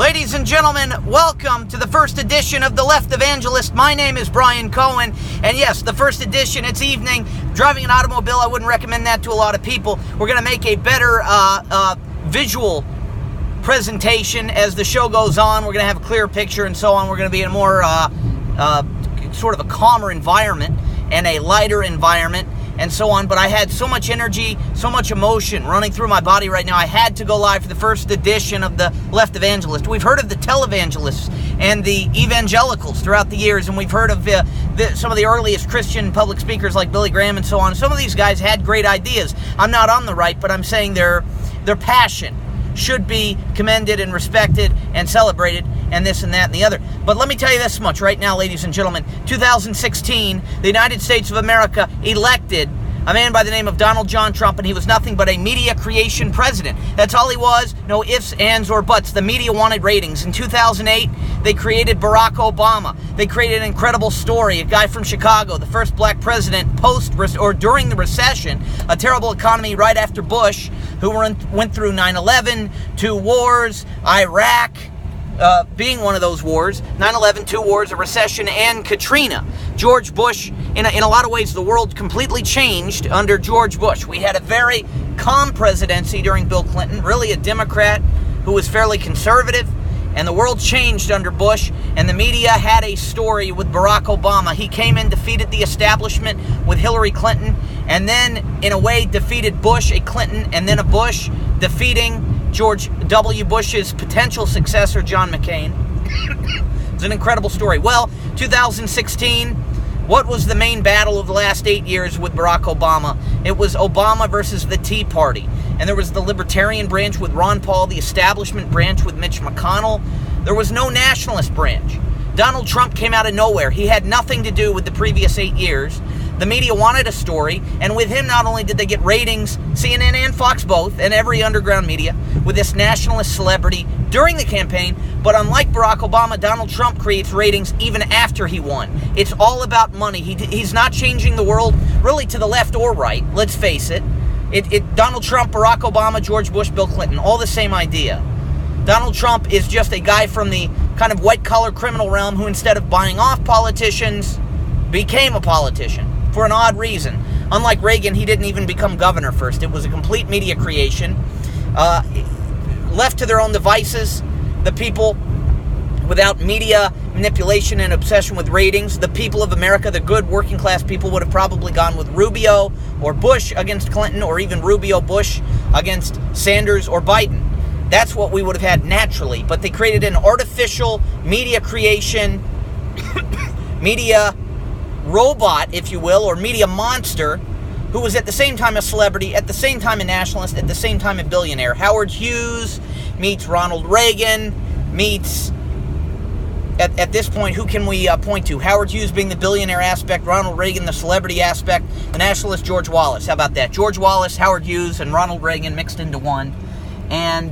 Ladies and gentlemen, welcome to the first edition of the Leftevangelist. My name is Brian Cohen, and yes, the first edition, it's evening. Driving an automobile, I wouldn't recommend that to a lot of people. We're going to make a better visual presentation as the show goes on. We're going to have a clearer picture and so on. We're going to be in a more sort of a calmer environment and a lighter environment and so on. But I had so much energy, so much emotion running through my body right now. I had to go live for the first edition of the Leftevangelist. We've heard of the televangelists and the evangelicals throughout the years, and we've heard of some of the earliest Christian public speakers like Billy Graham and so on. Some of these guys had great ideas. I'm not on the right, but I'm saying their passion should be commended and respected and celebrated, and this and that and the other. But let me tell you this much right now, ladies and gentlemen. 2016, the United States of America elected a man by the name of Donald John Trump, and he was nothing but a media creation president. That's all he was. No ifs, ands, or buts. The media wanted ratings. In 2008, they created Barack Obama. They created an incredible story. A guy from Chicago, the first black president during the recession, a terrible economy right after Bush, who went through 9/11, 2 wars, Iraq, being one of those wars, 9/11, 2 wars, a recession, and Katrina. George Bush, in a lot of ways, the world completely changed under George Bush. We had a very calm presidency during Bill Clinton, really a Democrat who was fairly conservative, and the world changed under Bush, and the media had a story with Barack Obama. He came in, defeated the establishment with Hillary Clinton, and then, in a way, defeated Bush, a Clinton, and then a Bush, defeating George W. Bush's potential successor, John McCain. It's an incredible story. Well, 2016, what was the main battle of the last 8 years with Barack Obama? It was Obama versus the Tea Party. And there was the Libertarian branch with Ron Paul, the establishment branch with Mitch McConnell. There was no nationalist branch. Donald Trump came out of nowhere. He had nothing to do with the previous 8 years. The media wanted a story, and with him, not only did they get ratings, CNN and Fox both, and every underground media, with this nationalist celebrity during the campaign, but unlike Barack Obama, Donald Trump creates ratings even after he won. It's all about money. He's not changing the world really to the left or right, let's face it. Donald Trump, Barack Obama, George Bush, Bill Clinton, all the same idea. Donald Trump is just a guy from the kind of white-collar criminal realm who, instead of buying off politicians, became a politician. For an odd reason. Unlike Reagan, he didn't even become governor first. It was a complete media creation. Left to their own devices, the people, without media manipulation and obsession with ratings, the people of America, the good working class people, would have probably gone with Rubio or Bush against Clinton, or even Rubio-Bush against Sanders or Biden. That's what we would have had naturally. But they created an artificial media creation, media robot, if you will, or media monster, who was at the same time a celebrity, at the same time a nationalist, at the same time a billionaire. Howard Hughes meets Ronald Reagan, meets, at this point, who can we point to? Howard Hughes being the billionaire aspect, Ronald Reagan the celebrity aspect, the nationalist George Wallace. How about that? George Wallace, Howard Hughes, and Ronald Reagan mixed into one. And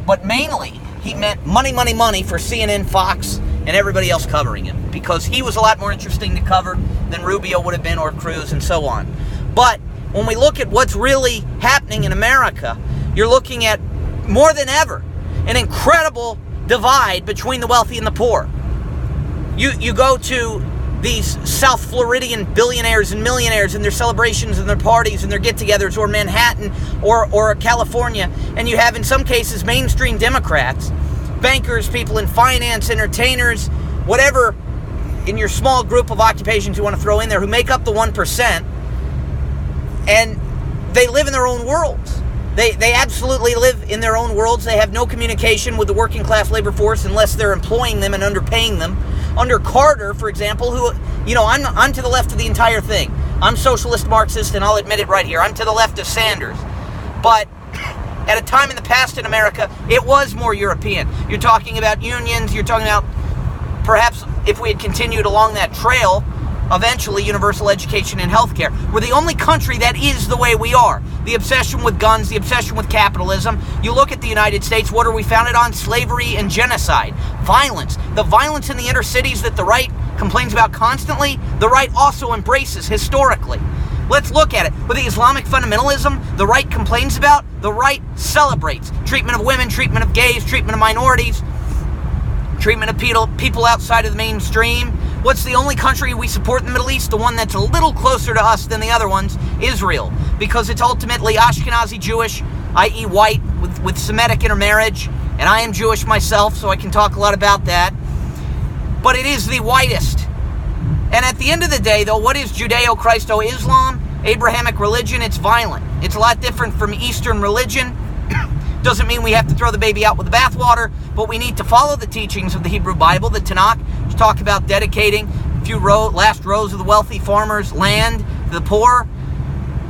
but mainly, he meant money, money, money for CNN, Fox, and everybody else covering him, because he was a lot more interesting to cover than Rubio would have been, or Cruz, and so on. But when we look at what's really happening in America, you're looking at, more than ever, an incredible divide between the wealthy and the poor. You go to these South Floridian billionaires and millionaires and their celebrations and their parties and their get-togethers, or Manhattan or California, and you have, in some cases, mainstream Democrats, bankers, people in finance, entertainers, whatever, in your small group of occupations you want to throw in there, who make up the 1%, and they live in their own worlds. They absolutely live in their own worlds. They have no communication with the working class labor force unless they're employing them and underpaying them. Under Carter, for example, who, I'm to the left of the entire thing. I'm socialist Marxist, and I'll admit it right here. I'm to the left of Sanders. But at a time in the past in America, it was more European. You're talking about unions, you're talking about, perhaps if we had continued along that trail, eventually universal education and healthcare. We're the only country that is the way we are. The obsession with guns, the obsession with capitalism. You look at the United States, what are we founded on? Slavery and genocide. Violence. The violence in the inner cities that the right complains about constantly, the right also embraces historically. Let's look at it. With the Islamic fundamentalism the right complains about, the right celebrates. Treatment of women, treatment of gays, treatment of minorities. treatment of people outside of the mainstream. What's the only country we support in the Middle East? The one that's a little closer to us than the other ones, Israel, because it's ultimately Ashkenazi Jewish, i.e. white, with Semitic intermarriage, and I am Jewish myself, so I can talk a lot about that. But it is the whitest. And at the end of the day, though, what is Judeo-Christo-Islam? Abrahamic religion. It's violent. It's a lot different from Eastern religion. Doesn't mean we have to throw the baby out with the bathwater, but we need to follow the teachings of the Hebrew Bible, the Tanakh, which talk about dedicating a few last rows of the wealthy farmers' land to the poor.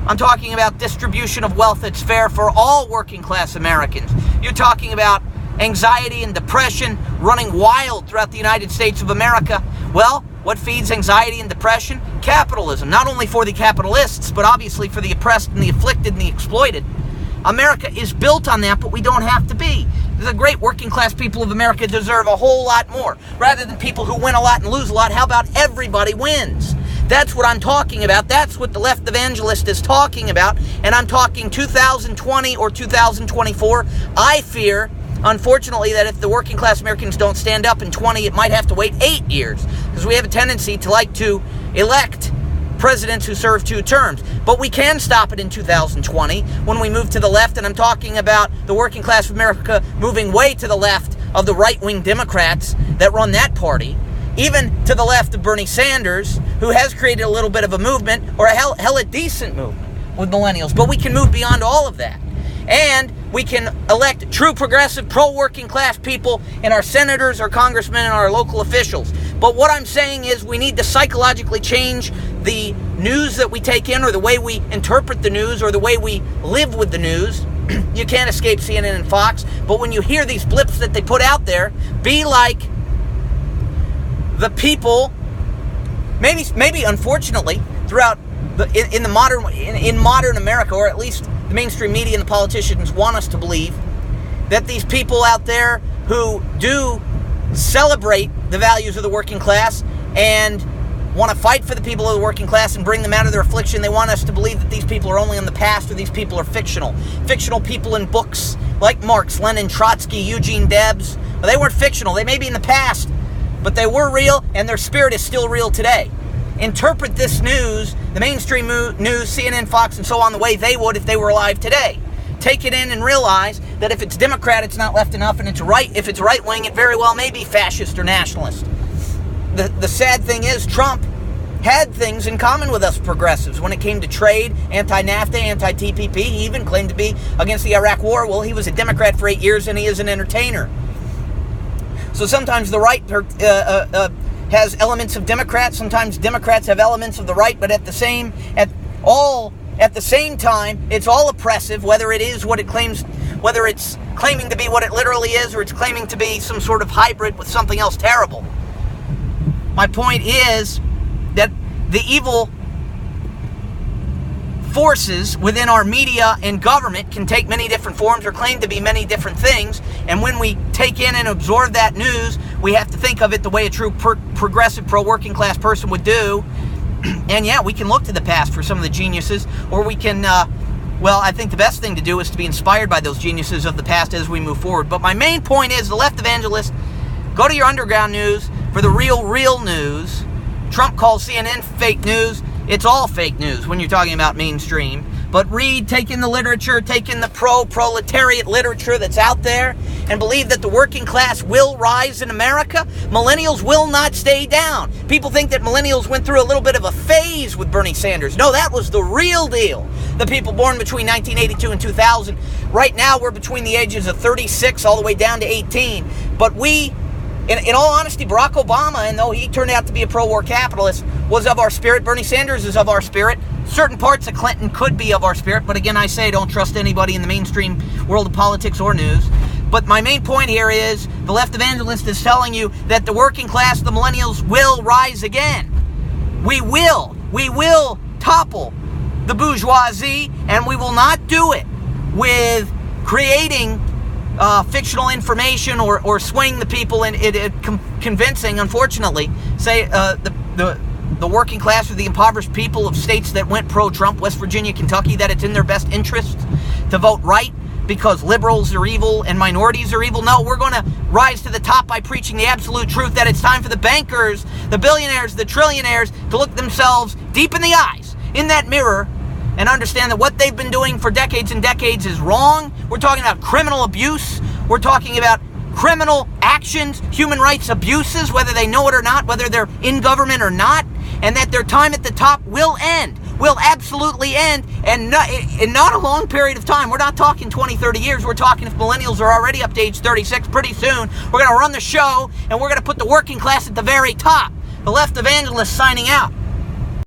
I'm talking about distribution of wealth that's fair for all working class Americans. You're talking about anxiety and depression running wild throughout the United States of America. Well, what feeds anxiety and depression? Capitalism. Not only for the capitalists, but obviously for the oppressed and the afflicted and the exploited. America is built on that, but we don't have to be. The great working class people of America deserve a whole lot more. Rather than people who win a lot and lose a lot, how about everybody wins? That's what I'm talking about. That's what the Leftevangelist is talking about. And I'm talking 2020 or 2024. I fear, unfortunately, that if the working class Americans don't stand up in 20, it might have to wait 8 years. Because we have a tendency to like to elect presidents who serve 2 terms. But we can stop it in 2020 when we move to the left, and I'm talking about the working class of America moving way to the left of the right-wing Democrats that run that party, even to the left of Bernie Sanders, who has created a little bit of a movement, or a decent movement with millennials. But we can move beyond all of that. And we can elect true progressive, pro-working class people in our senators, our congressmen, and our local officials. But what I'm saying is we need to psychologically change the news that we take in, or the way we interpret the news, or the way we live with the news. You can't escape CNN and Fox, but when you hear these blips that they put out there, be like the people, maybe unfortunately, throughout in modern America, or at least the mainstream media and the politicians want us to believe, that these people out there who do celebrate the values of the working class and want to fight for the people of the working class and bring them out of their affliction, they want us to believe that these people are only in the past, or these people are fictional. Fictional people in books like Marx, Lenin, Trotsky, Eugene Debs. Well, they weren't fictional. They may be in the past, but they were real, and their spirit is still real today. Interpret this news, the mainstream news, CNN, Fox, and so on, the way they would if they were alive today. Take it in and realize that if it's Democrat, it's not left enough, and if it's right-wing, it very well may be fascist or nationalist. The sad thing is Trump had things in common with us progressives when it came to trade, anti-NAFTA, anti-TPP. He even claimed to be against the Iraq War. Well, he was a Democrat for 8 years, and he is an entertainer. So sometimes the right has elements of Democrats. Sometimes Democrats have elements of the right, but at the same time, it's all oppressive, whether it is what it claims, whether it's claiming to be what it literally is, or it's claiming to be some sort of hybrid with something else terrible. My point is that the evil forces within our media and government can take many different forms, or claim to be many different things. And when we take in and absorb that news, we have to think of it the way a true progressive, pro-working class person would do. And yeah, we can look to the past for some of the geniuses, or we can, I think the best thing to do is to be inspired by those geniuses of the past as we move forward. But my main point is, the Leftevangelist, go to your underground news for the real news. Trump calls CNN fake news. It's all fake news when you're talking about mainstream. But read, take in the literature, take in the pro-proletariat literature that's out there, and believe that the working class will rise in America. Millennials will not stay down. People think that millennials went through a little bit of a phase with Bernie Sanders. No, that was the real deal. The people born between 1982 and 2000. Right now, we're between the ages of 36 all the way down to 18. But in all honesty, Barack Obama, and though he turned out to be a pro-war capitalist, was of our spirit. Bernie Sanders is of our spirit. Certain parts of Clinton could be of our spirit, but again, I say don't trust anybody in the mainstream world of politics or news. But my main point here is, the Leftevangelist is telling you that the working class, the millennials, will rise again. We will topple the bourgeoisie, and we will not do it with creating fictional information or swaying the people and convincing, unfortunately, say the working class or the impoverished people of states that went pro-Trump, West Virginia, Kentucky, that it's in their best interest to vote right, because liberals are evil and minorities are evil. No, we're going to rise to the top by preaching the absolute truth that it's time for the bankers, the billionaires, the trillionaires to look themselves deep in the eyes in that mirror and understand that what they've been doing for decades and decades is wrong. We're talking about criminal abuse. We're talking about criminal actions, human rights abuses, whether they know it or not, whether they're in government or not, and that their time at the top will end, will absolutely end, and not a long period of time. We're not talking 20, 30 years. We're talking if millennials are already up to age 36 pretty soon. We're going to run the show, and we're going to put the working class at the very top. The Leftevangelist signing out.